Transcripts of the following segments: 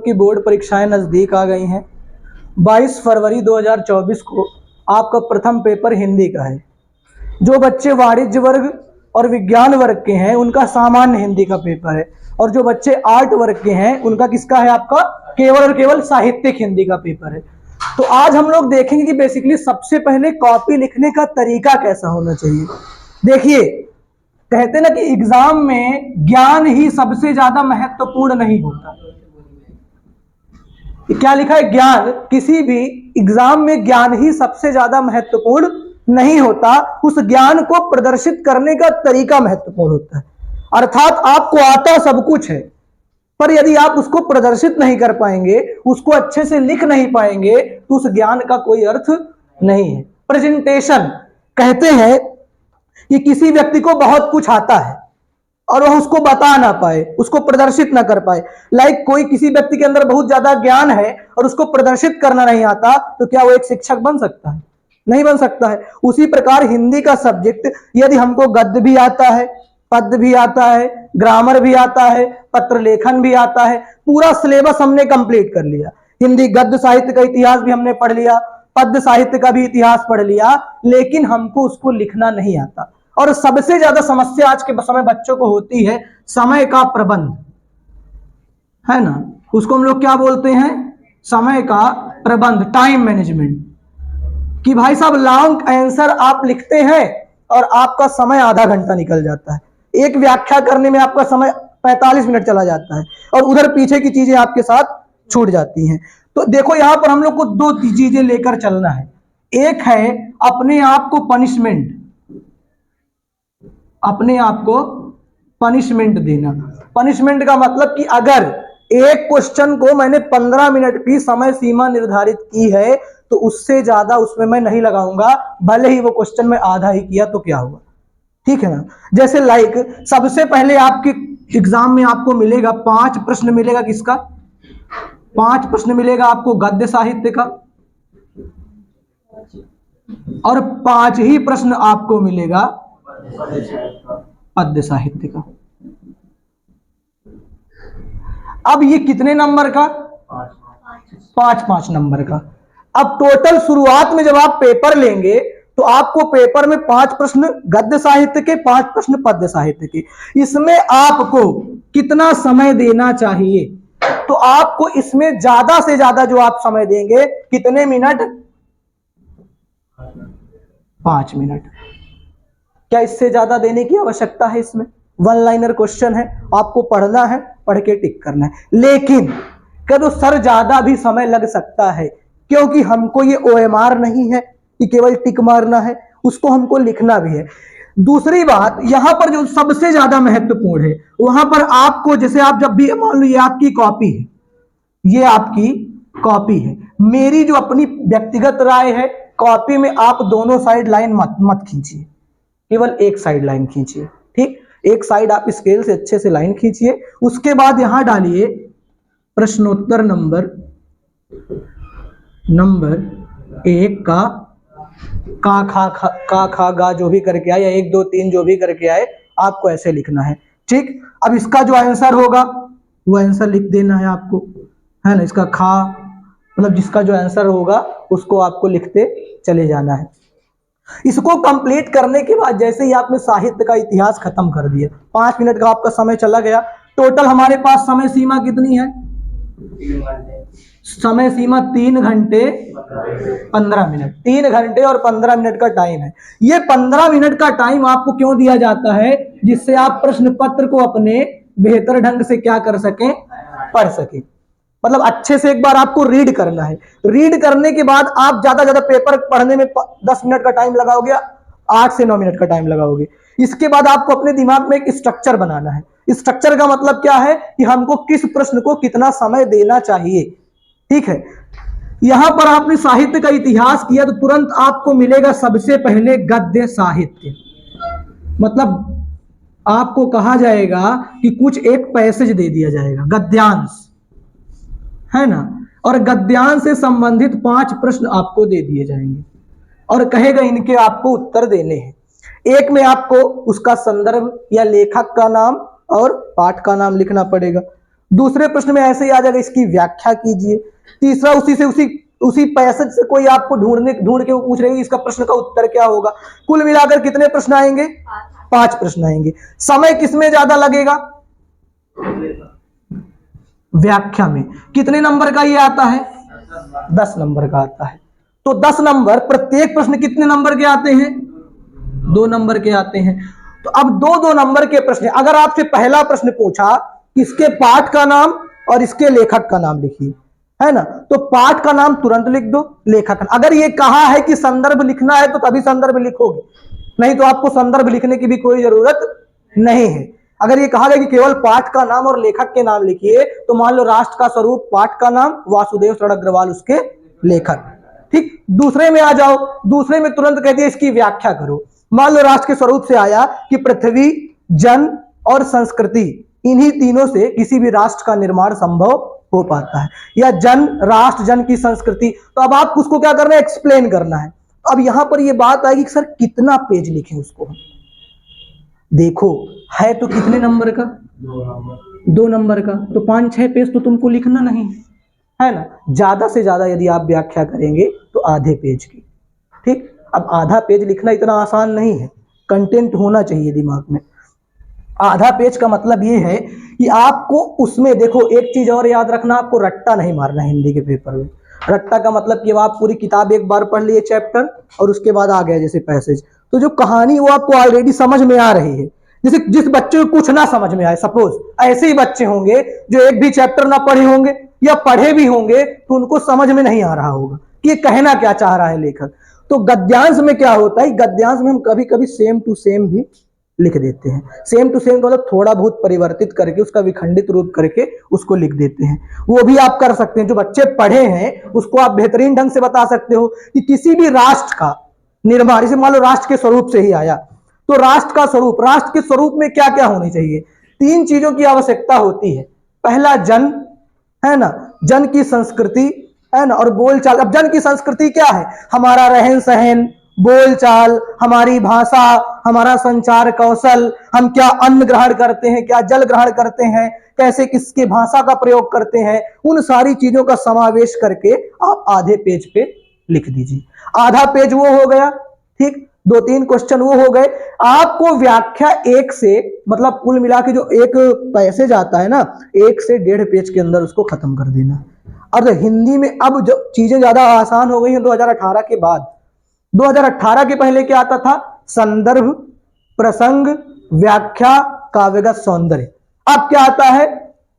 की बोर्ड परीक्षाएं नज़दीक आ गई हैं। 22 फरवरी 2024 को आपका प्रथम पेपर हिंदी का है। जो बच्चे वाणिज्य वर्ग और विज्ञान वर्ग के हैं उनका सामान्य हिंदी का पेपर है, और जो बच्चे आर्ट वर्ग के हैं उनका किसका है, आपका केवल और केवल साहित्यिक हिंदी का पेपर है। तो आज हम लोग देखेंगे कि बेसिकली सबसे पहले कॉपी लिखने का तरीका कैसा होना चाहिए। देखिए, कहते ना कि एग्जाम में ज्ञान ही सबसे ज्यादा महत्वपूर्ण नहीं होता। क्या लिखा है, ज्ञान, किसी भी एग्जाम में ज्ञान ही सबसे ज्यादा महत्वपूर्ण नहीं होता, उस ज्ञान को प्रदर्शित करने का तरीका महत्वपूर्ण होता है। अर्थात आपको आता सब कुछ है, पर यदि आप उसको प्रदर्शित नहीं कर पाएंगे, उसको अच्छे से लिख नहीं पाएंगे, तो उस ज्ञान का कोई अर्थ नहीं है। प्रेजेंटेशन, कहते हैं कि किसी व्यक्ति को बहुत कुछ आता है और वह उसको बता ना पाए, उसको प्रदर्शित ना कर पाए। लाइक कोई किसी व्यक्ति के अंदर बहुत ज्यादा ज्ञान है और उसको प्रदर्शित करना नहीं आता, तो क्या वो एक शिक्षक बन सकता है? नहीं बन सकता है। उसी प्रकार हिंदी का सब्जेक्ट, यदि हमको गद्य भी आता है, पद्य भी आता है, ग्रामर भी आता है, पत्र लेखन भी आता है, पूरा सिलेबस हमने कंप्लीट कर लिया। हिंदी गद्य साहित्य का इतिहास भी हमने पढ़ लिया, पद्य साहित्य का भी इतिहास पढ़ लिया, लेकिन हमको उसको लिखना नहीं आता। और सबसे ज्यादा समस्या आज के समय बच्चों को होती है समय का प्रबंध, है ना। उसको हम लोग क्या बोलते हैं, समय का प्रबंध, टाइम मैनेजमेंट। कि भाई साहब लॉन्ग आंसर आप लिखते हैं और आपका समय आधा घंटा निकल जाता है, एक व्याख्या करने में आपका समय 45 मिनट चला जाता है, और उधर पीछे की चीजें आपके साथ छूट जाती हैं। तो देखो, यहां पर हम लोग को दो चीजें लेकर चलना है। एक है अपने आप को पनिशमेंट, अपने आप को पनिशमेंट देना। पनिशमेंट का मतलब कि अगर एक क्वेश्चन को मैंने 15 मिनट की समय सीमा निर्धारित की है, तो उससे ज्यादा उसमें मैं नहीं लगाऊंगा, भले ही वो क्वेश्चन में आधा ही किया तो क्या हुआ, ठीक है ना। जैसे लाइक सबसे पहले आपके एग्जाम में आपको मिलेगा 5 प्रश्न मिलेगा, किसका, 5 प्रश्न मिलेगा आपको गद्य साहित्य का, और 5 ही प्रश्न आपको मिलेगा पद्य साहित्य का। अब ये कितने नंबर का, 5-5 नंबर का। अब टोटल शुरुआत में जब आप पेपर लेंगे तो आपको पेपर में 5 प्रश्न गद्य साहित्य के, 5 प्रश्न पद्य साहित्य के। इसमें आपको कितना समय देना चाहिए, तो आपको इसमें ज्यादा से ज्यादा जो आप समय देंगे, कितने मिनट, 5 मिनट। क्या इससे ज्यादा देने की आवश्यकता है? इसमें वन लाइनर क्वेश्चन है, आपको पढ़ना है, पढ़ के टिक करना है। लेकिन क्या तो सर ज्यादा भी समय लग सकता है, क्योंकि हमको ये OMR नहीं है कि केवल टिक मारना है, उसको हमको लिखना भी है। दूसरी बात, यहां पर जो सबसे ज्यादा महत्वपूर्ण है, वहां पर आपको, जैसे आप जब भी, मान लो ये आपकी कॉपी है, ये आपकी कॉपी है, मेरी जो अपनी व्यक्तिगत राय है, कॉपी में आप दोनों साइड लाइन मत खींचिए, केवल एक साइड लाइन खींचिए, ठीक। एक साइड आप स्केल से अच्छे से लाइन खींचिए, उसके बाद यहां डालिए प्रश्नोत्तर नंबर 1 का खा गा जो भी करके आए, या 1 2 3 जो भी करके आए, आपको ऐसे लिखना है, ठीक। अब इसका जो आंसर होगा वो आंसर लिख देना है आपको, है ना। इसका खा मतलब जिसका जो आंसर होगा उसको आपको लिखते चले जाना है। इसको कंप्लीट करने के बाद जैसे ही आपने साहित्य का इतिहास खत्म कर दिया, 5 मिनट का आपका समय चला गया। टोटल हमारे पास समय सीमा कितनी है, समय सीमा 3 घंटे 15 मिनट, 3 घंटे और 15 मिनट का टाइम है। ये 15 मिनट का टाइम आपको क्यों दिया जाता है, जिससे आप प्रश्न पत्र को अपने बेहतर ढंग से क्या कर सकें, पढ़ सकें। मतलब अच्छे से एक बार आपको रीड करना है, रीड करने के बाद आप ज्यादा ज्यादा पेपर पढ़ने में 10 मिनट का टाइम लगाओगे, 8 से 9 मिनट का टाइम लगाओगे। इसके बाद आपको अपने दिमाग में एक स्ट्रक्चर बनाना है। स्ट्रक्चर का मतलब क्या है कि हमको किस प्रश्न को कितना समय देना चाहिए, ठीक है। यहां पर आपने साहित्य का इतिहास किया तो तुरंत आपको मिलेगा सबसे पहले गद्य साहित्य। मतलब आपको कहा जाएगा कि कुछ एक पैसेज दे दिया जाएगा, गद्यांश, है ना, और गद्यांश से संबंधित 5 प्रश्न आपको दे दिए जाएंगे और कहेगा इनके आपको उत्तर देने हैं। एक में आपको उसका संदर्भ या लेखक का नाम और पाठ का नाम लिखना पड़ेगा, दूसरे प्रश्न में ऐसे ही आ जाएगा, इसकी व्याख्या कीजिए। तीसरा उसी पैसेज से कोई आपको ढूंढ के वो पूछ रहे हैं इसका प्रश्न का उत्तर क्या होगा। कुल मिलाकर कितने प्रश्न आएंगे? 5 प्रश्न आएंगे। समय किसमें ज्यादा लगेगा? व्याख्या में। कितने नंबर का ये आता है? 10 नंबर का आता है। तो 10 नंबर, प्रत्येक प्रश्न कितने नंबर के आते हैं? 2 नंबर के आते हैं। तो अब 2-2 नंबर के प्रश्न, अगर आपसे पहला प्रश्न पूछा इसके पाठ का नाम और इसके लेखक का नाम लिखिए, है ना, तो पाठ का नाम तुरंत लिख दो, लेखक का। अगर ये कहा है कि संदर्भ लिखना है तो तभी संदर्भ लिखोगे, नहीं तो आपको संदर्भ लिखने की भी कोई जरूरत नहीं है। अगर ये कहा गया कि केवल पाठ का नाम और लेखक के नाम लिखिए, तो मान लो राष्ट्र का स्वरूप पाठ का नाम, वासुदेव शरण अग्रवाल उसके लेखक। ठीक, दूसरे में आ जाओ। दूसरे में तुरंत कहती है इसकी व्याख्या करो। मान लो राष्ट्र के स्वरूप से आया कि पृथ्वी, जन और संस्कृति, इन्हीं तीनों से किसी भी राष्ट्र का निर्माण संभव हो पाता है, या जन, राष्ट्र, जन की संस्कृति। तो अब आपको उसको क्या करना है? एक्सप्लेन करना है। अब यहां पर ये बात आएगी कि सर कितना पेज लिखें उसको। देखो है तो कितने नंबर का? 2 नंबर का। तो 5-6 पेज तो तुमको लिखना नहीं है ना। ज्यादा से ज्यादा यदि आप व्याख्या करेंगे तो आधे पेज की। ठीक, अब आधा पेज लिखना इतना आसान नहीं है, कंटेंट होना चाहिए दिमाग में। आधा पेज का मतलब ये है कि आपको उसमें, देखो एक चीज और याद रखना, आपको रट्टा नहीं मारना हिंदी के पेपर में। रट्टा का मतलब कि आप पूरी किताब एक बार पढ़ लिए चैप्टर और उसके बाद आ गया जैसे पैसेज, तो जो कहानी वो आपको ऑलरेडी समझ में आ रही है। जैसे जिस बच्चे को कुछ ना समझ में आए, सपोज ऐसे ही बच्चे होंगे जो एक भी चैप्टर ना पढ़े होंगे या पढ़े भी होंगे तो उनको समझ में नहीं आ रहा होगा कि ये कहना क्या चाह रहा है लेखक। तो गद्यांश में क्या होता है? गद्यांश में हम कभी कभी सेम टू सेम भी लिख देते हैं। सेम टू सेम मतलब थोड़ा बहुत परिवर्तित करके, उसका विखंडित रूप करके उसको लिख देते हैं। वो भी आप कर सकते हैं। जो बच्चे पढ़े हैं उसको आप बेहतरीन ढंग से बता सकते हो कि किसी भी राष्ट्र का निर्माण, जैसे मान लो राष्ट्र के स्वरूप से ही आया, तो राष्ट्र का स्वरूप, राष्ट्र के स्वरूप में क्या क्या होनी चाहिए? 3 चीजों की आवश्यकता होती है। पहला जन, है ना, जन की संस्कृति, है ना, और बोलचाल। अब जन की संस्कृति क्या है? हमारा रहन सहन, बोलचाल, हमारी भाषा, हमारा संचार कौशल, हम क्या अन्न ग्रहण करते हैं, क्या जल ग्रहण करते हैं, कैसे किसके भाषा का प्रयोग करते हैं, उन सारी चीजों का समावेश करके आप आधे पेज पे लिख दीजिए। आधा पेज वो हो गया। ठीक, 2-3 क्वेश्चन वो हो गए। आपको व्याख्या 1 से, मतलब कुल मिला के जो एक पैसेज आता है ना, 1 से 1.5 पेज के अंदर उसको खत्म कर देना। अब हिंदी में अब जो चीजें ज्यादा आसान हो गई हैं 2018 के बाद। 2018 के पहले क्या आता था? संदर्भ, प्रसंग, व्याख्या, काव्यगत सौंदर्य। अब क्या आता है?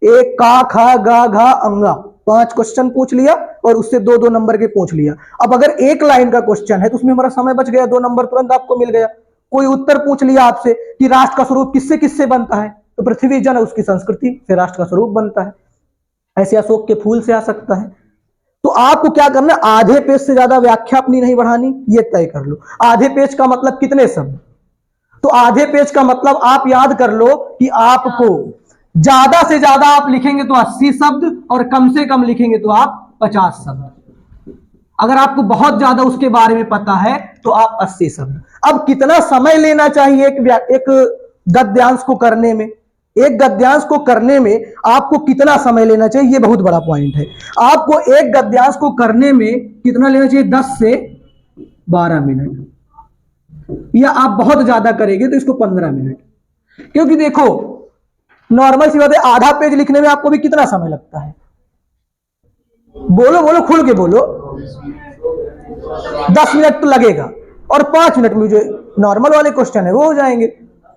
एक का, खा, गा, घा, अंगा, 5 क्वेश्चन पूछ लिया और उससे 2-2 नंबर के पूछ लिया। अब अगर 1 लाइन का क्वेश्चन है तो उसमें हमारा समय बच गया, 2 नंबर तुरंत आपको मिल गया। कोई उत्तर पूछ लिया आपसे कि राष्ट्र का स्वरूप किससे किससे बनता है, तो पृथ्वी, जन, उसकी संस्कृति से राष्ट्र का स्वरूप बनता है। ऐसे अशोक के फूल से आ सकता है। तो आपको क्या करना, आधे पेज से ज्यादा व्याख्या अपनी नहीं बढ़ानी, ये तय कर लो। आधे पेज का मतलब कितने शब्द? तो आधे पेज का मतलब आप याद कर लो कि आपको ज्यादा से ज्यादा आप लिखेंगे तो 80 शब्द और कम से कम लिखेंगे तो आप 50 शब्द। अगर आपको बहुत ज्यादा उसके बारे में पता है तो आप 80 शब्द। अब कितना समय लेना चाहिए एक गद्यांश को करने में? एक गद्यांश को करने में आपको कितना समय लेना चाहिए, ये बहुत बड़ा पॉइंट है। आपको एक गद्यांश को करने में कितना लेना चाहिए? 10 से 12 मिनट, या आप बहुत ज्यादा करेंगे तो इसको 15 मिनट। क्योंकि देखो नॉर्मल सी बात है, आधा पेज लिखने में आपको भी कितना समय लगता है? बोलो बोलो, खुल के बोलो। 10 मिनट तो लगेगा और 5 मिनट में जो नॉर्मल वाले क्वेश्चन है वो हो जाएंगे,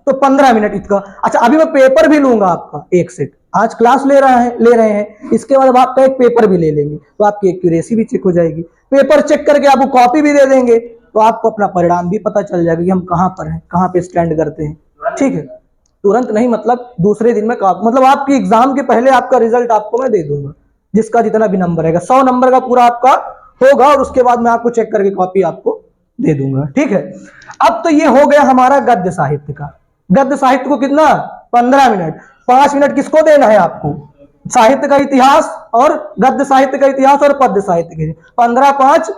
तो 15 मिनट इसका। अच्छा, अभी मैं पेपर भी लूंगा आपका एक सेट। आज क्लास ले रहे हैं, इसके बाद आपका एक पेपर भी ले लेंगे तो आपकी एक्यूरेसी भी चेक हो जाएगी। पेपर चेक करके आपको कॉपी भी दे देंगे तो आपको अपना परिणाम भी पता चल जाएगा कि हम कहां पर हैं, कहां पे स्टैंड करते हैं। ठीक है, तुरंत नहीं, मतलब दूसरे दिन में, मतलब आपकी एग्जाम के पहले आपका रिजल्ट आपको मैं दे दूंगा, जिसका जितना भी नंबर रहेगा 100 नंबर का पूरा आपका होगा, और उसके बाद मैं आपको चेक करके कॉपी आपको दे दूंगा। ठीक है, अब तो ये हो गया हमारा गद्य साहित्य का। गद्य साहित्य को कितना? 15 मिनट। 5 मिनट किसको देना है आपको? साहित्य का इतिहास, और गद्य साहित्य का इतिहास और पद्य साहित्य के। 15-5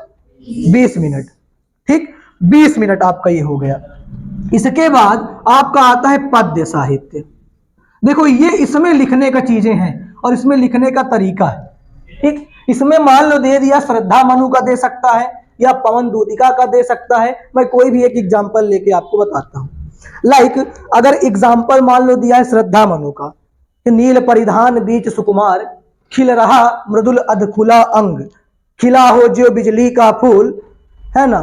20 मिनट। ठीक, 20 मिनट आपका ये हो गया। इसके बाद आपका आता है पद्य साहित्य। देखो ये इसमें लिखने का चीजें हैं, और इसमें लिखने का तरीका है। ठीक, इसमें मान लो दे दिया श्रद्धा मनु का दे सकता है या पवन दूतिका का दे सकता है। मैं कोई भी एक एग्जाम्पल लेके आपको बताता हूं। लाइक अगर एग्जाम्पल मान लो दिया है श्रद्धा मनु का, नील परिधान बीच सुकुमार, खिल रहा मृदुल अधखुला अंग, खिला हो जो बिजली का फूल, है ना।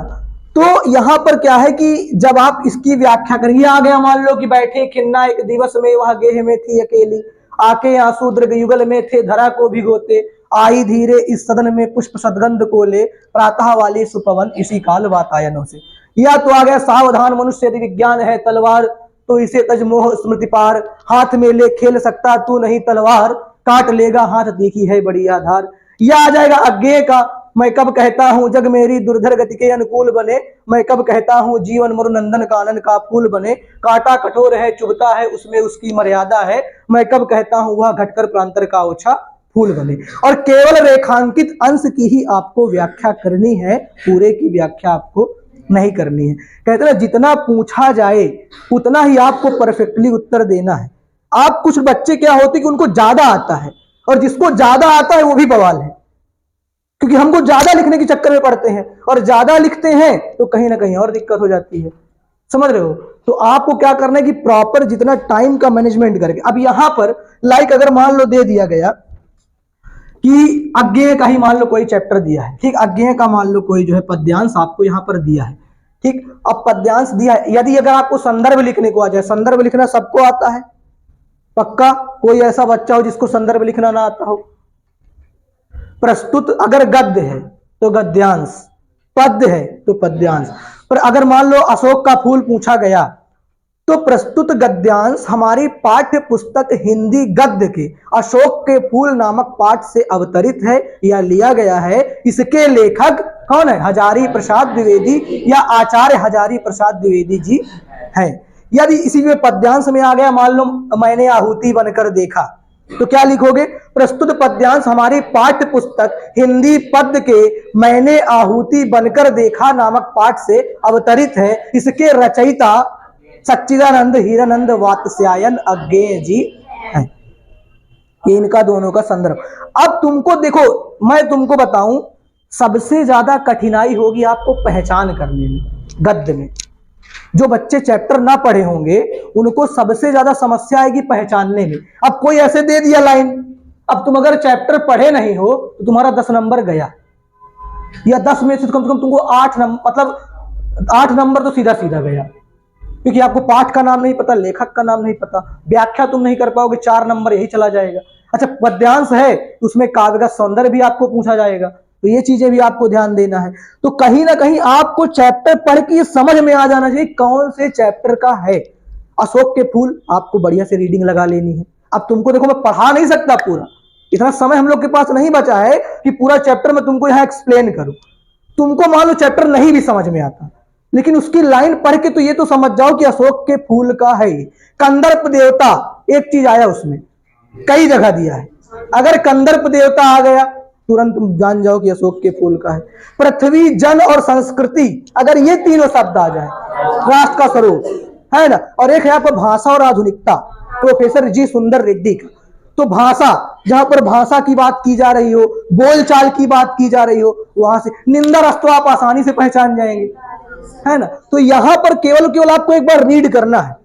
तो यहां पर क्या है कि जब आप इसकी व्याख्या करेंगे, आ गया मान लो कि बैठे खिन्ना एक दिवस में वह गेह में थी अकेली, आके आंसू दृग युगल में थे धरा को भिगोते, आई धीरे इस सदन में पुष्प सदगंध को ले, प्रातः वाली सुपवन इसी काल वातायनों से। या तो आ गया सावधान मनुष्य यदि विज्ञान है तलवार, तो इसे तजमोह स्मृति पार, हाथ में ले खेल सकता तू नहीं तलवार, काट लेगा हाथ देखी है बड़ी आधार। या आ जाएगा अज्ञेय का, मैं कब कहता हूं जग मेरी दुर्धर गति के अनुकूल बने, मैं कब कहता हूं जीवन मरुनंदन कानन का फूल बने, कांटा कठोर है चुभता है उसमें उसकी मर्यादा है, मैं कब कहता हूं वह घटकर प्रांतर का ओछा फूल बने। और केवल रेखांकित अंश की ही आपको व्याख्या करनी है, पूरे की व्याख्या आपको नहीं करनी है। कहते हैं जितना पूछा जाए उतना ही आपको परफेक्टली उत्तर देना है। आप कुछ बच्चे क्या होते कि उनको ज्यादा आता है, और जिसको ज्यादा आता है वो भी बवाल है, क्योंकि हमको ज्यादा लिखने के चक्कर में पड़ते हैं, और ज्यादा लिखते हैं तो कहीं ना कहीं और दिक्कत हो जाती है। समझ रहे हो। तो आपको क्या करना है कि प्रॉपर जितना टाइम का मैनेजमेंट करके, अब यहां पर लाइक अगर मान लो दे दिया गया कि अज्ञेय का ही मान लो कोई चैप्टर दिया है, ठीक, अज्ञेय का मान लो कोई जो है पद्यांश आपको यहां पर दिया है, ठीक। अब पद्यांश दिया है, यदि अगर आपको संदर्भ लिखने को आ जाए, संदर्भ लिखना सबको आता है पक्का, कोई ऐसा बच्चा हो जिसको संदर्भ लिखना ना आता हो। प्रस्तुत अगर गद्य है तो गद्यांश, पद्य है तो पद्यांश। पर अगर मान लो अशोक का फूल पूछा गया तो प्रस्तुत गद्यांश हमारी पाठ्य पुस्तक हिंदी गद्य के अशोक के फूल नामक पाठ से अवतरित है या लिया गया है। इसके लेखक कौन है? हजारी प्रसाद द्विवेदी या आचार्य हजारी प्रसाद द्विवेदी जी हैं। यदि इसी में पद्यांश में आ गया, मान लो मैंने आहुति बनकर देखा, तो क्या लिखोगे? प्रस्तुत पद्यांश हमारी पाठ्य पुस्तक हिंदी पद्य के मैंने आहुति बनकर देखा नामक पाठ से अवतरित है। इसके रचयिता सच्चिदानंद हीरानंद वात्स्यायन अज्ञेय जी हैं। इनका दोनों का संदर्भ। अब तुमको देखो, मैं तुमको बताऊं, सबसे ज्यादा कठिनाई होगी आपको पहचान करने में। गद्य में जो बच्चे चैप्टर ना पढ़े होंगे उनको सबसे ज्यादा समस्या आएगी पहचानने में। अब कोई ऐसे दे दिया लाइन, अब तुम अगर चैप्टर पढ़े नहीं हो तो तुम्हारा 10 नंबर गया, या 10 में से कम तुमको 8 नंबर, मतलब 8 नंबर तो सीधा सीधा गया, क्योंकि आपको पाठ का नाम नहीं पता, लेखक का नाम नहीं पता, व्याख्या तुम नहीं कर पाओगे, 4 नंबर यही चला जाएगा। अच्छा, पद्यांश है तो उसमें काव्य का सौंदर्य भी आपको पूछा जाएगा, तो ये चीजें भी आपको ध्यान देना है। तो कहीं ना कहीं आपको चैप्टर पढ़ के ये समझ में आ जाना चाहिए कौन से चैप्टर का है। अशोक के फूल आपको बढ़िया से रीडिंग लगा लेनी है। अब तुमको देखो, मैं पढ़ा नहीं सकता पूरा, इतना समय हम लोग के पास नहीं बचा है कि पूरा चैप्टर मैं तुमको यहां एक्सप्लेन करूं। तुमको मान लो चैप्टर नहीं भी समझ में आता, लेकिन उसकी लाइन पढ़ के तो ये तो समझ जाओ कि अशोक के फूल का है। कंदर्प देवता एक चीज आया उसमें, कई जगह दिया है, अगर कंदर्प देवता आ गया तुरंत तुम जान जाओ कि अशोक के फूल का है। पृथ्वी, जन और संस्कृति, अगर ये तीनों शब्द आ जाए, राष्ट्र का स्वरूप है ना। और एक है यहाँ पर भाषा और आधुनिकता, प्रोफेसर जी सुंदर रेड्डी का। तो भाषा, जहां पर भाषा की बात की जा रही हो, बोलचाल की बात की जा रही हो, वहां से निंदा रस्तों आप आसानी से पहचान जाएंगे, है ना। तो यहां पर केवल आपको एक बार रीड करना है,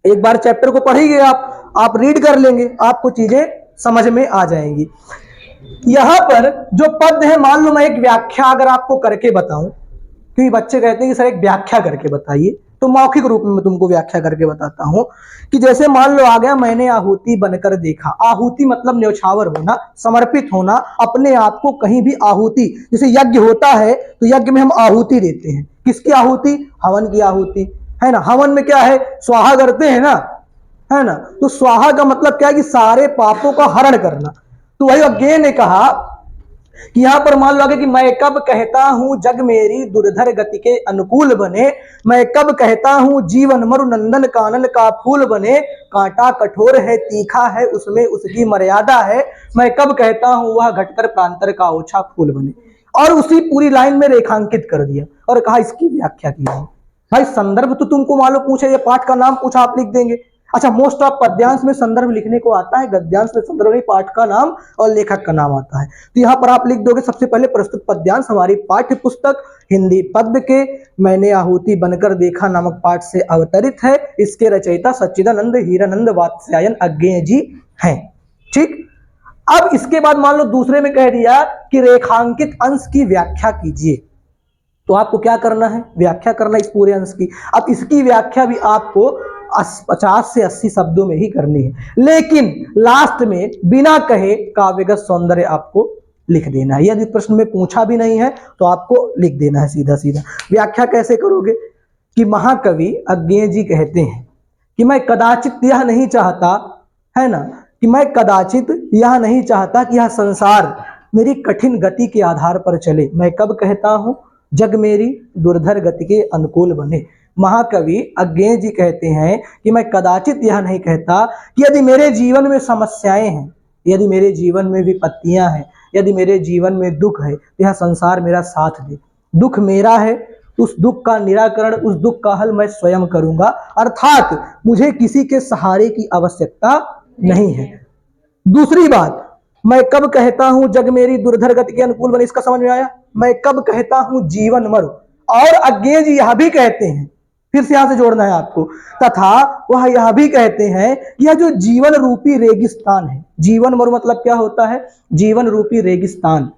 एक बार चैप्टर को पढ़ेंगे आप रीड कर लेंगे, आपको चीजें समझ में आ जाएंगी। यहां पर जो पद है, मान लो मैं एक व्याख्या अगर आपको करके बताऊं, क्योंकि बच्चे कहते हैं कि सर एक व्याख्या करके बताइए, तो मौखिक रूप में मैं तुमको व्याख्या करके बताता हूं कि जैसे मान लो आ गया मैंने आहुति बनकर देखा। आहुति मतलब न्यौछावर होना, समर्पित होना, अपने आप को कहीं भी आहुति, जैसे यज्ञ होता है तो यज्ञ में हम आहुति देते हैं, किसकी आहुति? हवन की आहुति, है ना। हवन में क्या है? स्वाहा करते हैं ना, है ना। तो स्वाहा का मतलब क्या है कि सारे पापों का हरण करना। तो वही अज्ञेय ने कहा कि यहां पर मान लो कि मैं कब कहता हूं जग मेरी दुर्धर गति के अनुकूल बने, मैं कब कहता हूं जीवन मरु नंदन कानन का फूल बने, कांटा कठोर है तीखा है उसमें उसकी मर्यादा है, मैं कब कहता हूं वह घटकर प्रांतर का ओछा फूल बने। और उसी पूरी लाइन में रेखांकित कर दिया और कहा इसकी व्याख्या की है। भाई संदर्भ तो तुमको मान लो पूछे, ये पाठ का नाम पूछा आप लिख देंगे। अच्छा, मोस्ट ऑफ पद्यांश में संदर्भ लिखने को आता है, गद्यांश में संदर्भ नहीं, पाठ का नाम और लेखक का नाम आता है। तो यहाँ पर आप लिख दोगे सबसे पहले प्रस्तुत पद्यांश हमारी पाठ्य पुस्तक हिंदी पद्य के मैंने आहुति बनकर देखा नामक पाठ से अवतरित है। इसके रचयिता सच्चिदानंद हीरानंद वात्स्यायन अज्ञेय जी हैं। ठीक, अब इसके बाद मान लो दूसरे में कह दिया कि रेखांकित अंश की व्याख्या कीजिए, तो आपको क्या करना है, व्याख्या करना इस पूरे अंश की। अब इसकी व्याख्या भी आपको 50 से 80 शब्दों में ही करनी है, लेकिन लास्ट में बिना कहे काव्यगत सौंदर्य आपको लिख देना है। यदि प्रश्न में पूछा भी नहीं है तो आपको लिख देना है सीधा सीधा। व्याख्या कैसे करोगे कि महाकवि अज्ञेय जी कहते हैं कि मैं कदाचित यह नहीं चाहता, है ना, कि मैं कदाचित यह नहीं चाहता कि यह संसार मेरी कठिन गति के आधार पर चले। मैं कब कहता हूं, जग मेरी दुर्धर गति के अनुकूल बने। महाकवि अज्ञेय जी कहते हैं कि मैं कदाचित यह नहीं कहता कि यदि मेरे जीवन में समस्याएं हैं, यदि मेरे जीवन में विपत्तियां हैं, यदि मेरे जीवन में दुख है, यह संसार मेरा साथ दे। दुख मेरा है, उस दुख का निराकरण, उस दुख का हल मैं स्वयं करूंगा, अर्थात मुझे किसी के सहारे की आवश्यकता नहीं है। दूसरी बात, मैं कब कहता हूं जग मेरी दुर्धर गति के अनुकूल बने, इसका समझ में आया। मैं कब कहता हूं जीवन मरु, और अज्ञेय जी यह भी कहते हैं, फिर से यहां से जोड़ना है आपको, तथा वह यह भी कहते हैं कि यह जो जीवन रूपी रेगिस्तान है, जीवन मरु मतलब क्या होता है, जीवन रूपी रेगिस्तान,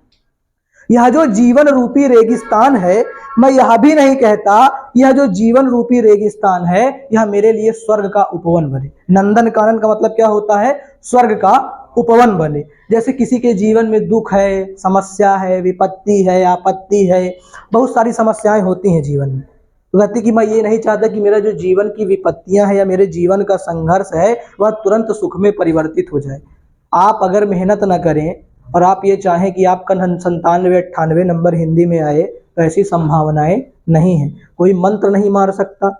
यह जो जीवन रूपी रेगिस्तान है, मैं यह भी नहीं कहता यह जो जीवन रूपी रेगिस्तान है यह मेरे लिए स्वर्ग का उपवन बने। नंदन कानन का मतलब क्या होता है, स्वर्ग का उपवन बने। जैसे किसी के जीवन में दुख है, समस्या है, विपत्ति है, आपत्ति है, बहुत सारी समस्याएं होती हैं जीवन में, तो कहते कि मैं ये नहीं चाहता कि मेरा जो जीवन की विपत्तियां हैं या मेरे जीवन का संघर्ष है वह तुरंत सुख में परिवर्तित हो जाए। आप अगर मेहनत न करें और आप ये चाहें कि आपका 97-98 नंबर हिंदी में आए, तो ऐसी संभावनाएं नहीं है। कोई मंत्र नहीं मार सकता,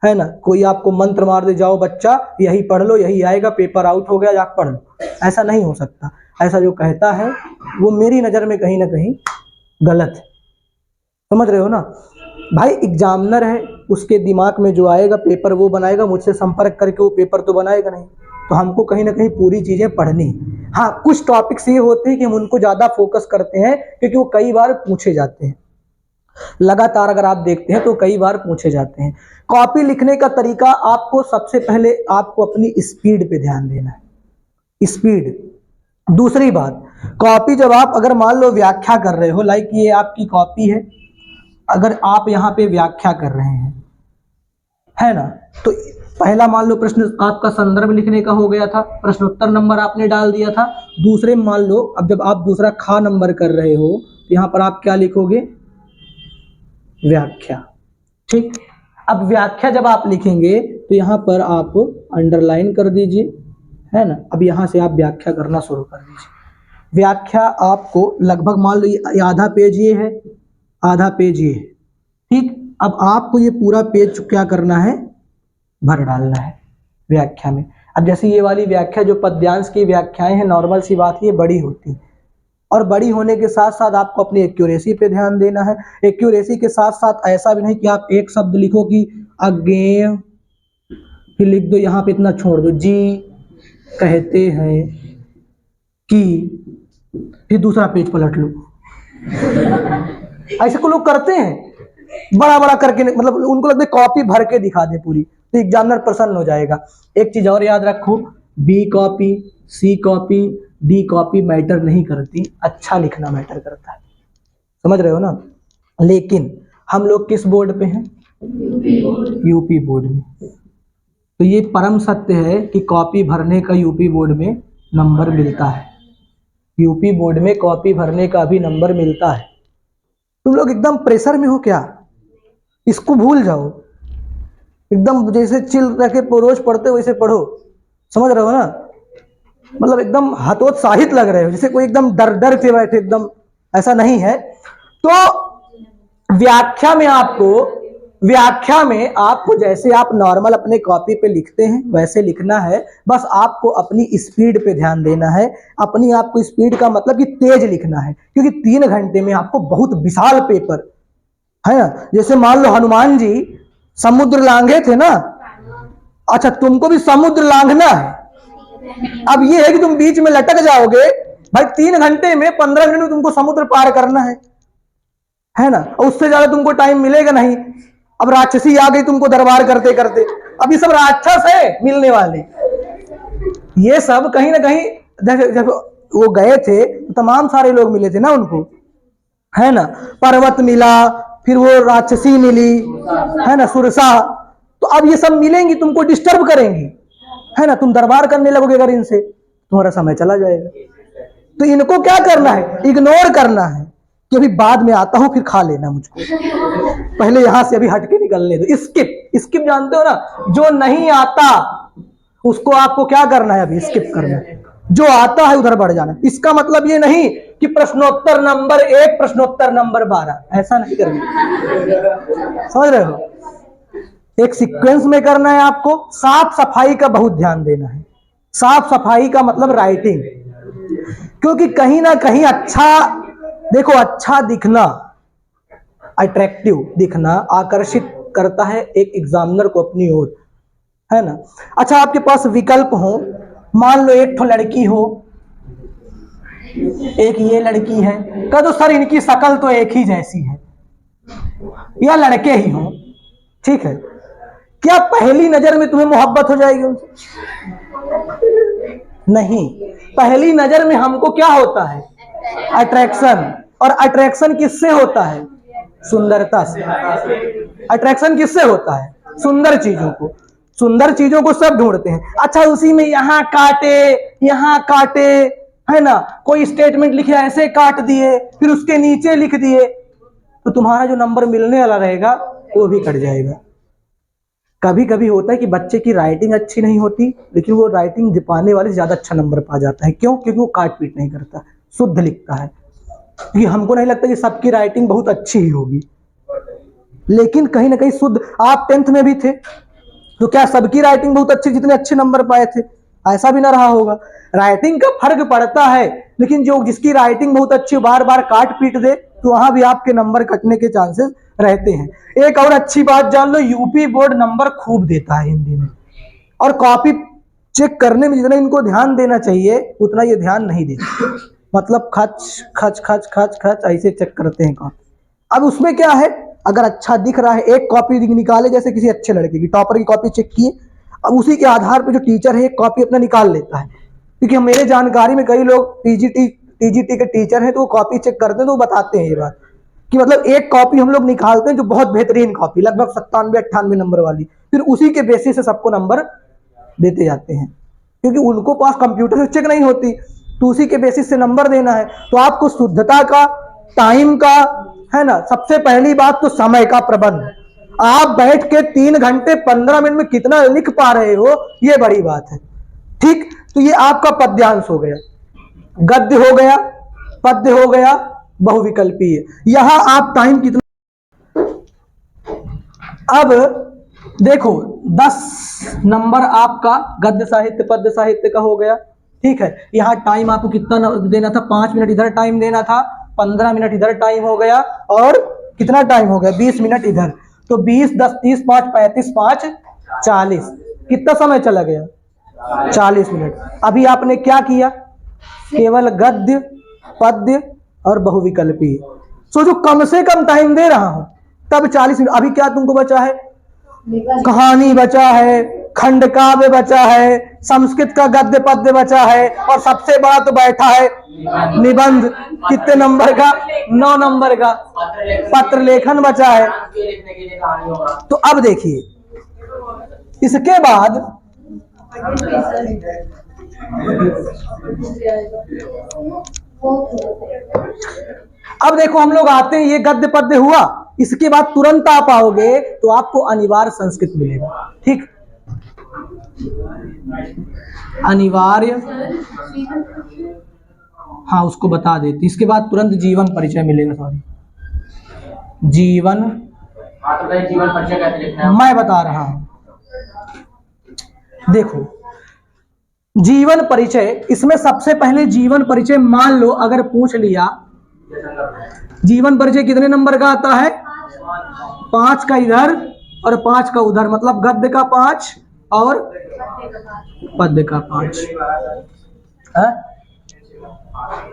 है ना, कोई आपको मंत्र मार दे जाओ बच्चा यही पढ़ लो, यही आएगा, पेपर आउट हो गया, जाके पढ़ लो, ऐसा नहीं हो सकता। ऐसा जो कहता है वो मेरी नज़र में कहीं ना कहीं गलत है। समझ रहे हो ना भाई, एग्जामिनर है, उसके दिमाग में जो आएगा पेपर वो बनाएगा, मुझसे संपर्क करके वो पेपर तो बनाएगा नहीं। तो हमको कहीं ना कहीं पूरी चीज़ें पढ़नी। हाँ, कुछ टॉपिक्स ये होते हैं कि हम उनको ज़्यादा फोकस करते हैं क्योंकि वो कई बार पूछे जाते हैं, लगातार अगर आप देखते हैं तो कई बार पूछे जाते हैं। कॉपी लिखने का तरीका, आपको सबसे पहले आपको अपनी स्पीड पे ध्यान देना है, स्पीड। दूसरी बात, कॉपी जब आप अगर मान लो व्याख्या कर रहे हो, लाइक ये आपकी कॉपी है, अगर आप यहाँ पे व्याख्या कर रहे हैं, है ना, तो पहला मान लो प्रश्न आपका संदर्भ लिखने का हो गया था, प्रश्नोत्तर नंबर आपने डाल दिया था। दूसरे मान लो अब जब आप दूसरा खा नंबर कर रहे हो तो यहाँ पर आप क्या लिखोगे, व्याख्या। ठीक, अब व्याख्या जब आप लिखेंगे तो यहाँ पर आप अंडरलाइन कर दीजिए, है ना। अब यहाँ से आप व्याख्या करना शुरू कर दीजिए। व्याख्या आपको लगभग मान लो आधा पेज ये है, आधा पेज ये है। ठीक, अब आपको ये पूरा पेज क्या करना है, भर डालना है व्याख्या में। अब जैसे ये वाली व्याख्या जो पद्यांश की व्याख्याएं हैं, नॉर्मल सी बात, ये बड़ी होती है, और बड़ी होने के साथ साथ आपको अपनी एक्यूरेसी पे ध्यान देना है। एक्यूरेसी के साथ साथ ऐसा भी नहीं कि आप एक शब्द लिखो कि अज्ञेय, फिर लिख दो यहाँ पे इतना छोड़ दो, जी कहते हैं कि, फिर दूसरा पेज पलट लो। ऐसे को लोग करते हैं बड़ा बड़ा करके, मतलब उनको लगता है कॉपी भर के दिखा दे पूरी, तो एग्जामिनर प्रसन्न हो जाएगा। एक चीज और याद रखो, बी कॉपी, सी कॉपी, डी कॉपी मैटर नहीं करती, अच्छा लिखना मैटर करता है। समझ रहे हो ना। लेकिन हम लोग किस बोर्ड पे हैं, यूपी बोर्ड में, तो ये परम सत्य है कि कॉपी भरने का यूपी बोर्ड में नंबर मिलता है, यूपी बोर्ड में कॉपी भरने का भी नंबर मिलता है। तुम लोग एकदम प्रेशर में हो क्या, इसको भूल जाओ, एकदम जैसे चिल रह के रोज पढ़ते हो वैसे पढ़ो। समझ रहे हो ना, मतलब एकदम हतोत्साहित लग रहे हो, जैसे कोई एकदम डर डर के बैठे, एकदम ऐसा नहीं है। तो व्याख्या में आपको जैसे आप नॉर्मल अपने कॉपी पे लिखते हैं वैसे लिखना है, बस आपको अपनी स्पीड पे ध्यान देना है। अपनी आपको स्पीड का मतलब कि तेज लिखना है, क्योंकि 3 घंटे में आपको बहुत विशाल पेपर है ना। जैसे मान लो हनुमान जी समुद्र लांघे थे ना, अच्छा, तुमको भी समुद्र लांघना है। अब ये है कि तुम बीच में लटक जाओगे भाई, 3 घंटे में 15 मिनट में तुमको समुद्र पार करना है ना, और उससे ज्यादा तुमको टाइम मिलेगा नहीं। अब राक्षसी आ गई तुमको दरबार करते करते, अब ये सब राक्षस है मिलने वाले। ये सब कहीं ना कहीं जब वो गए थे तो तमाम सारे लोग मिले थे ना उनको, है ना। पर्वत मिला, फिर वो राक्षसी मिली, है ना, सुरसा। तो अब ये सब मिलेंगी, तुमको डिस्टर्ब करेंगी, है ना। तुम दरबार करने लगोगे अगर इनसे, तुम्हारा समय चला जाएगा। तो इनको क्या करना है, इग्नोर करना है कि अभी बाद में आता हूं, फिर खा लेना मुझको, पहले यहां से अभी हटके निकलने दो। स्किप, स्किप जानते हो ना, जो नहीं आता उसको आपको क्या करना है, अभी स्किप करना है, जो आता है उधर बढ़ जाना। इसका मतलब ये नहीं कि प्रश्नोत्तर नंबर 1 प्रश्नोत्तर नंबर 12, ऐसा नहीं करना, समझ रहे हो। एक सीक्वेंस में करना है आपको। साफ सफाई का बहुत ध्यान देना है। साफ सफाई का मतलब राइटिंग, क्योंकि कहीं ना कहीं अच्छा, देखो अच्छा दिखना, अट्रैक्टिव दिखना आकर्षित करता है एक एग्जामिनर को अपनी ओर, है ना। अच्छा, आपके पास विकल्प हो, मान लो एक तो लड़की हो, एक ये लड़की है, कह दो सर इनकी शक्ल तो एक ही जैसी है, या लड़के ही हो, ठीक है। क्या पहली नजर में तुम्हें मोहब्बत हो जाएगी उनसे? नहीं, पहली नजर में हमको क्या होता है, अट्रैक्शन। और अट्रैक्शन किससे होता है, सुंदरता से। अट्रैक्शन किससे होता है, सुंदर चीजों को। सुंदर चीजों को सब ढूंढते हैं। अच्छा, उसी में यहाँ काटे, है ना, कोई स्टेटमेंट लिखे ऐसे काट दिए, फिर उसके नीचे लिख दिए, तो तुम्हारा जो नंबर मिलने वाला रहेगा वो भी कट जाएगा। कभी कभी होता है कि बच्चे की राइटिंग अच्छी नहीं होती, लेकिन वो राइटिंग पाने वाले से ज्यादा अच्छा नंबर पा जाता है। क्यों? क्योंकि वो काट पीट नहीं करता, शुद्ध लिखता है। क्योंकि हमको नहीं लगता कि सबकी राइटिंग बहुत अच्छी ही होगी, लेकिन कहीं ना कहीं शुद्ध। आप 10th में भी थे, तो क्या सबकी राइटिंग बहुत अच्छी, जितने अच्छे नंबर पाए थे? ऐसा भी ना रहा होगा। राइटिंग का फर्क पड़ता है, लेकिन जो जिसकी राइटिंग बहुत अच्छी बार बार काट पीट दे, तो वहां भी आपके नंबर कटने के चांसेस रहते हैं। एक और अच्छी बात जान लो, यूपी बोर्ड नंबर खूब देता है हिंदी में, और कॉपी चेक करने में जितना इनको ध्यान देना चाहिए उतना ये ध्यान नहीं देते। मतलब खच खच खच खच खच ऐसे चेक करते हैं कॉपी। अब उसमें क्या है, अगर अच्छा दिख रहा है, एक कॉपी निकाले, जैसे किसी अच्छे लड़के की टॉपर की कॉपी चेक किए, अब उसी के आधार पर जो टीचर है एक कॉपी अपना निकाल लेता है। क्योंकि मेरे जानकारी में कई लोग टीजीटी के टीचर हैं, तो वो कॉपी चेक करते हैं, तो वो बताते हैं ये बात कि मतलब एक कॉपी हम लोग निकालते हैं जो बहुत बेहतरीन कॉपी, लगभग 97-98 नंबर वाली, फिर उसी के बेसिस से सबको नंबर देते जाते हैं। क्योंकि उनको पास कंप्यूटर से चेक नहीं होती, तो उसी के बेसिस से नंबर देना है। तो आपको शुद्धता का, टाइम का, है ना, सबसे पहली बात तो समय का प्रबंध। आप बैठ के 3 घंटे 15 मिनट में कितना लिख पा रहे हो, ये बड़ी बात है। ठीक, तो ये आपका पद्यांश हो गया, गद्य हो गया, पद्य हो गया, बहुविकल्पीय। यहां आप टाइम कितना, अब देखो 10 नंबर आपका गद्य साहित्य पद्य साहित्य का हो गया, ठीक है। यहाँ टाइम आपको कितना देना था, 5 मिनट इधर टाइम देना था, 15 मिनट इधर टाइम हो गया, और कितना टाइम हो गया, 20 मिनट इधर। तो 20, 10, 30, 5, 35, 5, 40, कितना समय चला गया, 40 मिनट। अभी आपने क्या किया, केवल गद्य, पद्य और बहुविकल्पीय। जो कम से कम टाइम दे रहा हूं तब 40 मिनट। अभी क्या तुमको बचा है, कहानी बचा है, खंड काव्य बचा है, संस्कृत का गद्य पद्य बचा है, और सबसे बड़ा तो बैठा है निबंध। कितने नंबर का, 9 नंबर का। पत्र लेखन बचा है। तो अब देखिए, इसके बाद अब देखो हम लोग आते हैं, ये गद्य पद्य हुआ, इसके बाद तुरंत आप आओगे तो आपको अनिवार्य संस्कृत मिलेगा। ठीक, अनिवार्य, हाँ उसको बता देते। इसके बाद तुरंत जीवन परिचय मिलेगा। सॉरी, जीवन परिचय कैसे लिखना है मैं बता रहा हूं। देखो, जीवन परिचय, इसमें सबसे पहले जीवन परिचय, मान लो अगर पूछ लिया जीवन परिचय कितने नंबर का आता है, 5 का इधर और 5 का उधर, मतलब गद्य का 5 और पद्य का 5।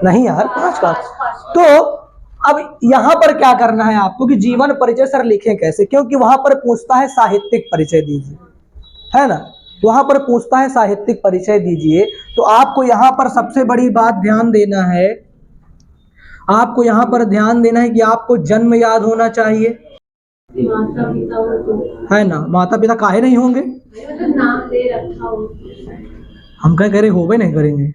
नहीं यार, 5। तो अब यहां पर क्या करना है आपको कि जीवन परिचय सर लिखें कैसे, क्योंकि वहां पर पूछता है साहित्यिक परिचय दीजिए, है ना, वहां पर पूछता है साहित्यिक परिचय दीजिए। तो आपको यहां पर सबसे बड़ी बात ध्यान देना है, आपको यहां पर ध्यान देना है कि आपको जन्म याद होना चाहिए, माता पिता हो तो है ना। माता पिता काहे नहीं होंगे, मतलब नाम दे रखा हो। हम क्या करे होवे नहीं करेंगे।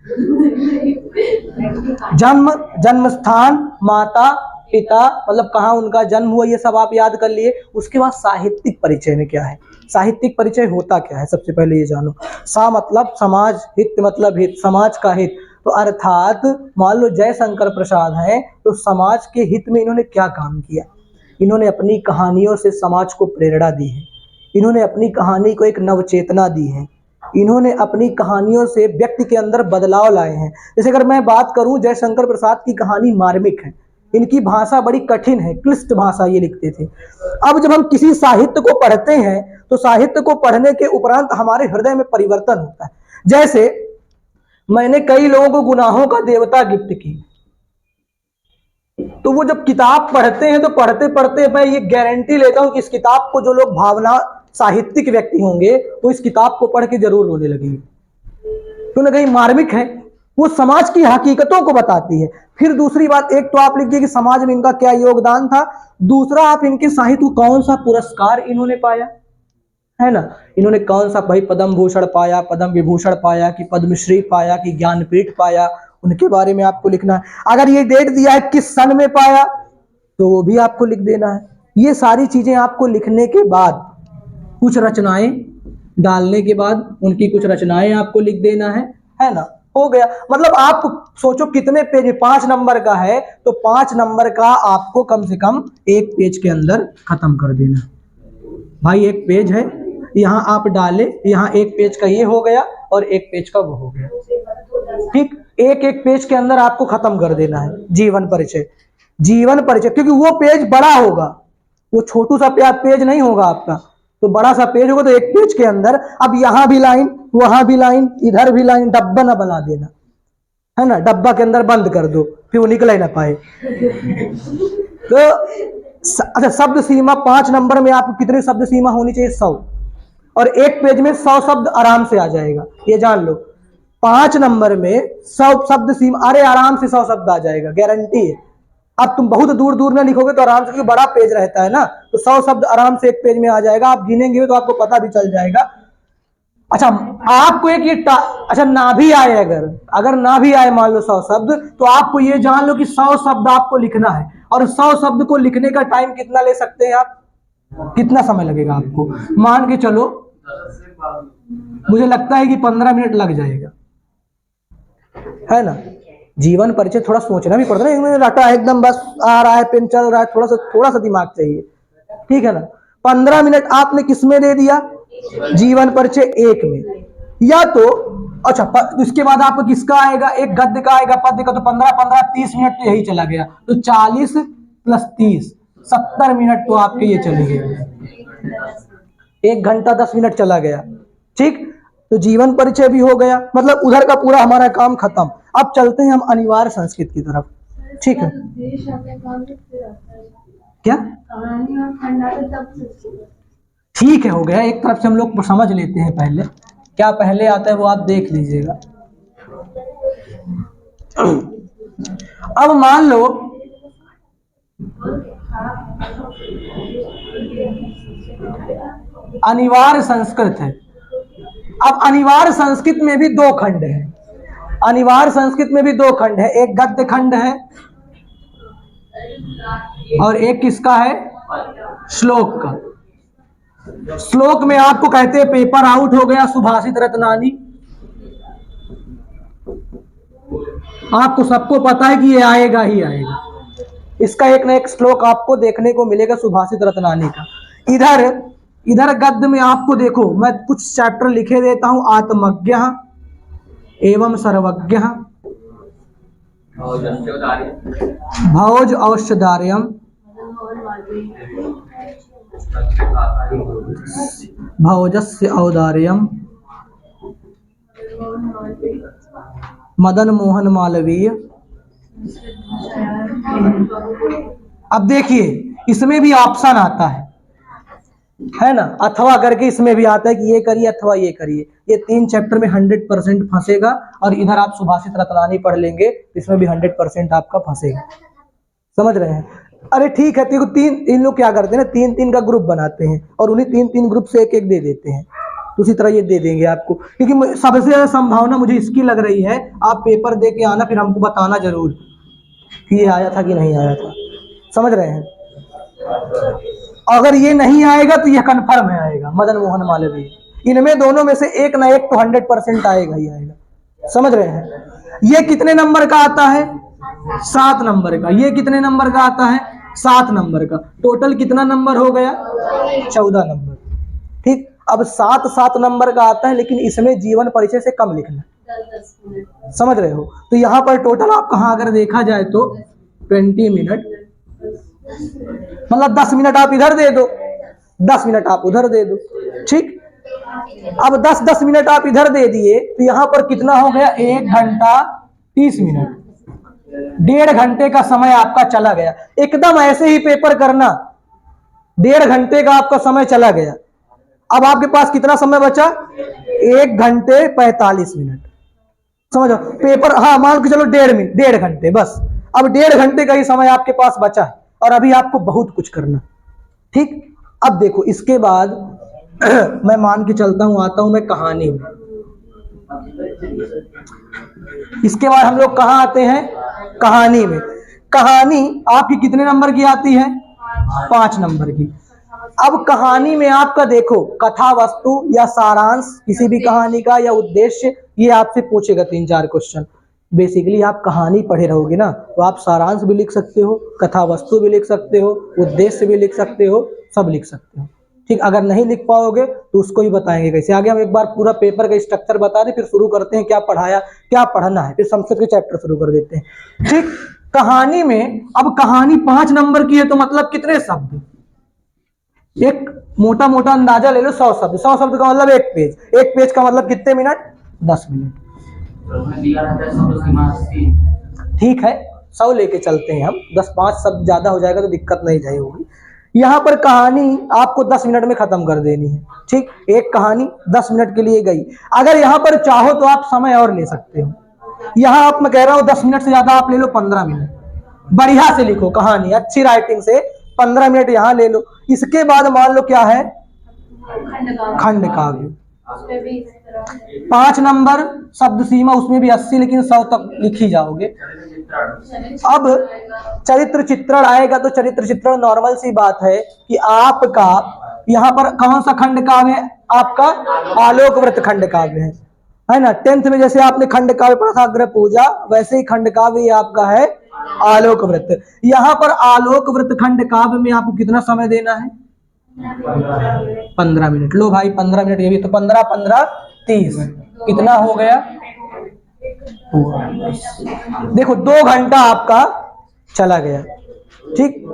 जन्म स्थान, माता पिता, मतलब कहाँ उनका जन्म हुआ, ये सब आप याद कर लिए। उसके बाद साहित्यिक परिचय में क्या है, साहित्यिक परिचय होता क्या है, सबसे पहले ये जानो। सा मतलब समाज, हित मतलब हित, समाज का हित। तो अर्थात मान लो जयशंकर प्रसाद हैं, तो समाज के हित में इन्होंने क्या काम किया, इन्होंने अपनी कहानियों से समाज को प्रेरणा दी है, इन्होंने अपनी कहानी को एक नवचेतना दी है, इन्होंने अपनी कहानियों से व्यक्ति के अंदर बदलाव लाए हैं। जैसे अगर मैं बात करूं, जयशंकर प्रसाद की कहानी मार्मिक है, इनकी भाषा बड़ी कठिन है, क्लिष्ट भाषा ये लिखते थे। अब जब हम किसी साहित्य को पढ़ते हैं तो साहित्य को पढ़ने के उपरांत हमारे हृदय में परिवर्तन होता है। जैसे मैंने कई लोगों को गुनाहों का देवता गिफ्ट की, तो वो जब किताब पढ़ते हैं तो पढ़ते पढ़ते मैं ये गारंटी लेता हूं कि इस किताब को जो लोग भावना साहित्यिक व्यक्ति होंगे वो इस किताब को पढ़ के जरूर रोने लगेंगे, क्यों ना कहीं मार्मिक है, वो समाज की हकीकतों को बताती है। फिर दूसरी बात, एक तो आप लिखिए कि समाज में इनका क्या योगदान था, दूसरा आप इनके साहित्य को कौन सा पुरस्कार इन्होंने पाया, है ना, इन्होंने कौन सा भाई पद्म भूषण पाया, पद्म विभूषण पाया, कि पद्मश्री पाया, कि ज्ञानपीठ पाया, उनके बारे में आपको लिखना है। अगर ये डेट दिया है किस सन में पाया तो वो भी आपको लिख देना है। ये सारी चीजें आपको लिखने के बाद कुछ रचनाएं डालने के बाद उनकी कुछ रचनाएं आपको लिख देना है ना, हो गया। मतलब आप सोचो कितने पेज, 5 नंबर का है तो 5 नंबर का आपको कम से कम एक पेज के अंदर खत्म कर देना। भाई एक पेज है, यहाँ आप डाले, यहाँ एक पेज का ये हो गया और एक पेज का वो हो गया, ठीक। एक एक पेज के अंदर आपको खत्म कर देना है जीवन परिचय, जीवन परिचय, क्योंकि वो पेज बड़ा होगा, वो छोटू सा पेज नहीं होगा आपका, तो बड़ा सा पेज होगा। तो एक पेज के अंदर अब यहाँ भी लाइन, वहां भी लाइन, इधर भी लाइन, डब्बा ना बना देना, है ना, डब्बा के अंदर बंद कर दो, फिर वो निकल ही ना पाए। तो अच्छा, शब्द सीमा 5 नंबर में आपको कितनी शब्द सीमा होनी चाहिए, 100, और एक पेज में 100 शब्द आराम से आ जाएगा, ये जान लो। 5 नंबर में 100 शब्द सीमा, अरे आराम से 100 शब्द आ जाएगा, गारंटी है। अब तुम बहुत दूर दूर ना लिखोगे तो आराम से, क्योंकि बड़ा पेज रहता है ना, तो 100 शब्द आराम से एक पेज में आ जाएगा। आप गिनेंगे तो आपको पता भी चल जाएगा। अच्छा, आपको एक ये अच्छा ना भी आए, अगर ना भी आए मान लो 100 शब्द, तो आपको ये जान लो कि 100 शब्द आपको लिखना है, और 100 शब्द को लिखने का टाइम कितना ले सकते हैं आप, कितना समय लगेगा आपको, मान के चलो मुझे लगता है कि 15 मिनट लग जाएगा, है ना। जीवन परिचय थोड़ा सोचना भी पड़ता है, एक मिनट रटा एकदम बस आ रहा है, पेन चल रहा है, थोड़ा सा दिमाग चाहिए, ठीक है ना। 15 मिनट आपने किस में दे दिया, जीवन परिचय 1 में, या तो अच्छा इसके बाद आपको किसका आएगा, एक गद्य का आएगा, पद्य का, तो 15 30 मिनट तो यही चला गया, तो 40 + 30 70 मिनट तो आपके ये चले गए, 1 घंटा 10 मिनट चला गया, ठीक। तो जीवन परिचय भी हो गया, मतलब उधर का पूरा हमारा काम खत्म। अब चलते हैं हम अनिवार्य संस्कृत की तरफ, ठीक है। क्या ठीक है, हो गया, एक तरफ से हम लोग समझ लेते हैं, पहले क्या पहले आता है वो आप देख लीजिएगा। अब मान लो अनिवार्य संस्कृत है। अब अनिवार्य संस्कृत में भी 2 खंड है, अनिवार्य संस्कृत में भी 2 खंड है, एक गद्य खंड है और एक किसका है, श्लोक का। श्लोक में आपको कहते हैं पेपर आउट हो गया सुभाषित रत्नानी, आपको सबको पता है कि ये आएगा ही आएगा, इसका एक ना एक श्लोक आपको देखने को मिलेगा सुभाषित रत्नानी का। इधर गद्य में आपको देखो, मैं कुछ चैप्टर लिखे देता हूं, आत्मज्ञः एवं सर्वज्ञः, भोज औषधार्यम, भोजस्य औदार्यम, मदन मोहन मालवीय। अब देखिए इसमें भी ऑप्शन आता है ना, अथवा करके इसमें भी आता है कि ये करिए अथवा ये करिए। ये 3 चैप्टर में 100% फंसेगा, और इधर आप सुभाषित रतनानी पढ़ लेंगे इसमें भी 100% आपका फंसेगा। समझ रहे हैं? अरे ठीक है, देखो इन लोग क्या करते हैं ना, 3-3 का ग्रुप बनाते हैं और उन्हीं 3-3 ग्रुप से एक दे देते हैं। तो उसी तरह ये दे देंगे आपको, क्योंकि सबसे ज्यादा संभावना मुझे इसकी लग रही है, आप पेपर दे के आना फिर हमको बताना जरूर कि ये आया था कि नहीं आया था। समझ रहे हैं? अगर ये नहीं आएगा तो ये कन्फर्म है आएगा मदन मोहन मालवीय। इनमें दोनों में से एक ना एक तो 100% आएगा ही आएगा। समझ रहे हैं? ये कितने नंबर का आता है? 7 नंबर का। ये कितने नंबर का आता है? 7 नंबर का। टोटल कितना नंबर हो गया? 14 नंबर। ठीक, अब 7 नंबर का आता है, लेकिन इसमें जीवन परिचय से कम लिखना। समझ रहे हो? तो यहाँ पर टोटल आप कहाँ अगर देखा जाए तो 20 मिनट, मतलब 10 मिनट आप इधर दे दो, 10 मिनट आप उधर दे दो। ठीक, अब 10-10 मिनट आप इधर दे दिए तो यहाँ पर कितना हो गया? 1 घंटा 30 मिनट। 1.5 घंटे का समय आपका चला गया। एकदम ऐसे ही पेपर करना, 1.5 घंटे का आपका समय चला गया। अब आपके पास कितना समय बचा? 1 घंटे 45 मिनट। समझो पेपर, हाँ मान के चलो 1.5 घंटे बस। अब 1.5 घंटे का ही समय आपके पास बचा है और अभी आपको बहुत कुछ करना। ठीक, अब देखो इसके बाद मैं मान के चलता हूं, आता हूं मैं कहानी में। इसके बाद हम लोग कहाँ आते हैं? कहानी में। कहानी आपकी कितने नंबर की आती है? 5 नंबर की। अब कहानी में आपका देखो कथा वस्तु या सारांश किसी भी कहानी का या उद्देश्य, ये आपसे पूछेगा 3-4 क्वेश्चन। बेसिकली आप कहानी पढ़े रहोगे ना, तो आप सारांश भी लिख सकते हो, कथा वस्तु भी लिख सकते हो, उद्देश्य भी लिख सकते हो, सब लिख सकते हो। ठीक, अगर नहीं लिख पाओगे तो उसको ही बताएंगे कैसे। आगे हम एक बार पूरा पेपर का स्ट्रक्चर बता दें, फिर शुरू करते हैं क्या पढ़ाया, क्या पढ़ना है, फिर संस्कृत के चैप्टर शुरू कर देते हैं। ठीक, कहानी में अब कहानी 5 नंबर की है तो मतलब कितने शब्द? एक मोटा मोटा अंदाजा ले लो, 100 शब्द। 100 शब्द का मतलब 1 पेज। 1 पेज का मतलब कितने मिनट? 10 मिनट। ठीक है, 100 लेके चलते हैं हम। 10-5 शब्द ज्यादा हो जाएगा तो दिक्कत नहीं जाए होगी। यहाँ पर कहानी आपको 10 मिनट में खत्म कर देनी है। ठीक, एक कहानी 10 मिनट के लिए गई। अगर यहाँ पर चाहो तो आप समय और ले सकते हो। यहाँ आप, मैं कह रहा हूँ 10 मिनट से ज्यादा आप ले लो 15 मिनट। बढ़िया से लिखो कहानी, अच्छी राइटिंग से 15 मिनट यहाँ ले लो। इसके बाद मान लो क्या है? खंड काव्य। 5 नंबर शब्द सीमा, उसमें भी 80, लेकिन 100 तक लिख ही जाओगे। अब चरित्र चित्रण आएगा तो चरित्र चित्रण नॉर्मल सी बात है कि आपका यहाँ पर कौन सा खंड काव्य है? आपका आलोक व्रत खंड काव्य है ना। 10th में जैसे आपने खंड काव्य पढ़ा था अग्र पूजा, वैसे ही खंड काव्य आपका है आलोक व्रत। यहाँ पर आलोक व्रत खंड काव्य में आपको कितना समय देना है? 15 मिनट। लो भाई 15 मिनट, ये भी तो 15-15 30 कितना हो गया? देखो 2 घंटा आपका चला गया। ठीक,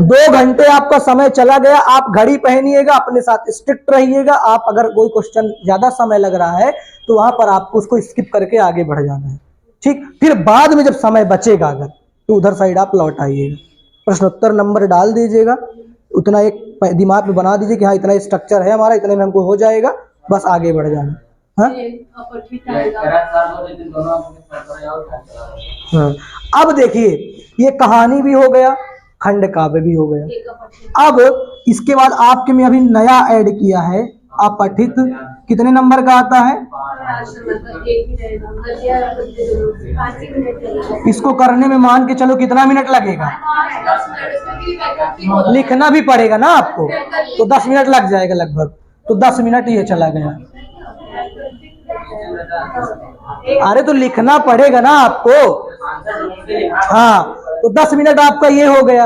2 घंटे आपका समय चला गया। आप घड़ी पहनिएगा, अपने साथ स्ट्रिक्ट रहिएगा। आप अगर कोई क्वेश्चन ज्यादा समय लग रहा है तो वहां पर आपको उसको स्किप करके आगे बढ़ जाना है। ठीक, फिर बाद में जब समय बचेगा अगर, तो उधर साइड आप लौट आइएगा, प्रश्नोत्तर नंबर डाल दीजिएगा। उतना एक दिमाग में बना दीजिए कि हाँ इतना स्ट्रक्चर है हमारा, इतने में हमको हो जाएगा, बस आगे बढ़ जाना। हाँ? हाँ, अब देखिए ये कहानी भी हो गया, खंड काव्य भी हो गया। अब इसके बाद आपके में अभी नया ऐड किया है अपठित। कितने नंबर का आता है? इसको करने में मान के चलो कितना मिनट लगेगा? लिखना भी पड़ेगा ना आपको, तो 10 मिनट लग जाएगा लगभग। तो 10 मिनट ये चला गया। अरे तो लिखना पड़ेगा ना आपको। हाँ, तो 10 मिनट आपका ये हो गया।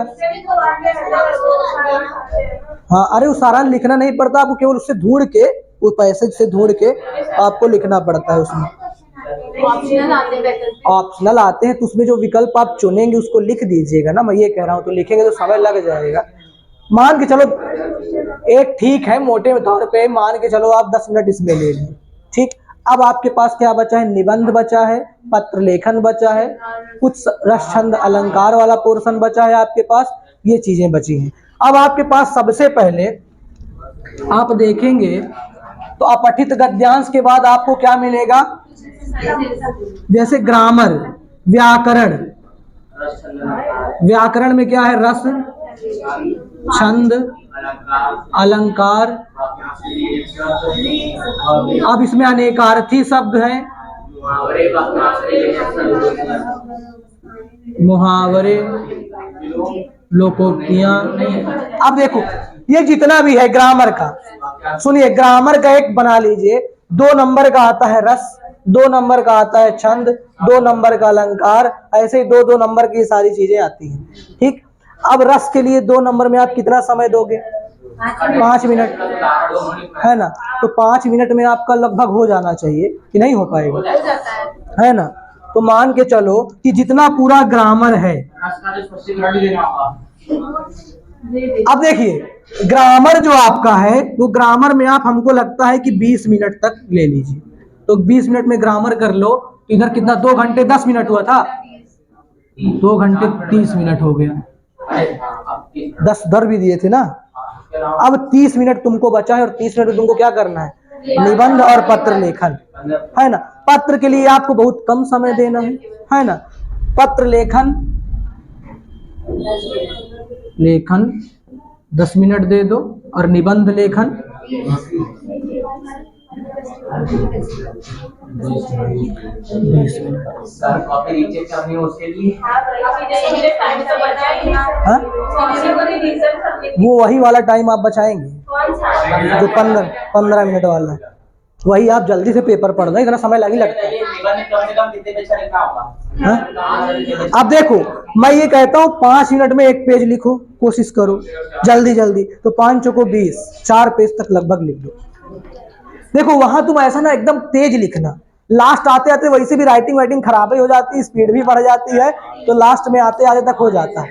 हाँ, अरे वो सारा लिखना नहीं पड़ता आपको, केवल उससे ढूंढ के, वो पैसेज से ढूंढ के आपको लिखना पड़ता है। उसमें ऑप्शनल आते हैं, तो उसमें जो विकल्प आप चुनेंगे उसको लिख दीजिएगा ना। मैं ये कह रहा हूँ, तो लिखेंगे तो समय लग जाएगा। मान के चलो एक ठीक है, मोटे तौर पे मान के चलो आप 10 मिनट इसमें ले लीजिए। ठीक, अब आपके पास क्या बचा है, निबंध बचा है, पत्र लेखन बचा है, कुछ रस छंद अलंकार वाला पोर्शन बचा है आपके पास, ये चीजें बची हैं। अब आपके पास सबसे पहले आप देखेंगे तो अपठित गद्यांश के बाद आपको क्या मिलेगा, जैसे ग्रामर, व्याकरण, व्याकरण में क्या है, रस छंद अलंकार, अब इसमें अनेकार्थी शब्द है, मुहावरे, लोकोक्तियां। अब देखो ये जितना भी है ग्रामर का, सुनिए ग्रामर का एक बना लीजिए, 2 नंबर का आता है रस, 2 नंबर का आता है छंद, 2 नंबर का अलंकार, ऐसे ही 2-2 नंबर की सारी चीजें आती हैं, ठीक। अब रस के लिए 2 नंबर में आप कितना समय दोगे, 5 मिनट, है ना। तो 5 मिनट में आपका लगभग हो जाना चाहिए, कि नहीं हो पाएगा, है ना। तो मान के चलो कि जितना पूरा ग्रामर है, अब देखिए ग्रामर जो आपका है वो ग्रामर में आप, हमको लगता है कि 20 मिनट तक ले लीजिए, तो 20 मिनट में ग्रामर कर लो, तो इधर कितना, 2 घंटे 10 मिनट हुआ था, 2 घंटे 30 मिनट हो गया, 10 दर भी दिए थे ना। अब 30 मिनट तुमको बचा है, और 30 मिनट में तुमको क्या करना है, निबंध और पत्र लेखन, है ना। पत्र के लिए आपको बहुत कम समय देना है ना। पत्र लेखन 10 मिनट दे दो, और निबंध लेखन 20 मिनट। हाँ? वो वही वाला टाइम आप बचाएंगे जो 15 मिनट वाला है, वही आप जल्दी से पेपर पढ़ दो, इतना समय लग ही लगता है। हाँ? अब देखो मैं ये कहता हूँ 5 मिनट में 1 पेज लिखो, कोशिश करो जल्दी जल्दी, तो 5 चौको 20, 4 पेज तक लगभग लिख दो। देखो वहां तुम ऐसा ना एकदम तेज लिखना, लास्ट आते आते वैसे भी राइटिंग खराब ही हो जाती है, स्पीड भी बढ़ जाती है, तो लास्ट में आते आते तक हो जाता है।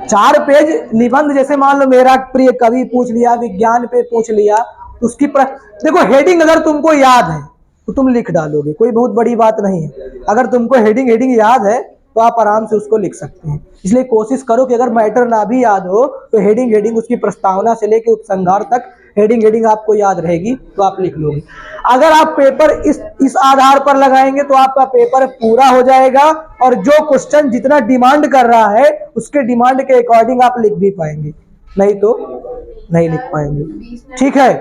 4 पेज निबंध, जैसे मान लो मेरा प्रिय कवि पूछ लिया, विज्ञान पे पूछ लिया, उसकी देखो हेडिंग अगर तुमको याद है तो तुम लिख डालोगे, कोई बहुत बड़ी बात नहीं है। अगर तुमको हेडिंग याद है तो आप आराम से उसको लिख सकते हैं। इसलिए कोशिश करो कि अगर मैटर ना भी याद हो तो हेडिंग उसकी प्रस्तावना से लेकर उपसंहार तक हेडिंग आपको याद रहेगी तो आप लिख लोगे। अगर आप पेपर इस आधार पर लगाएंगे तो आपका पेपर पूरा हो जाएगा, और जो क्वेश्चन जितना डिमांड कर रहा है उसके डिमांड के अकॉर्डिंग आप लिख भी पाएंगे, नहीं तो नहीं लिख पाएंगे। ठीक है।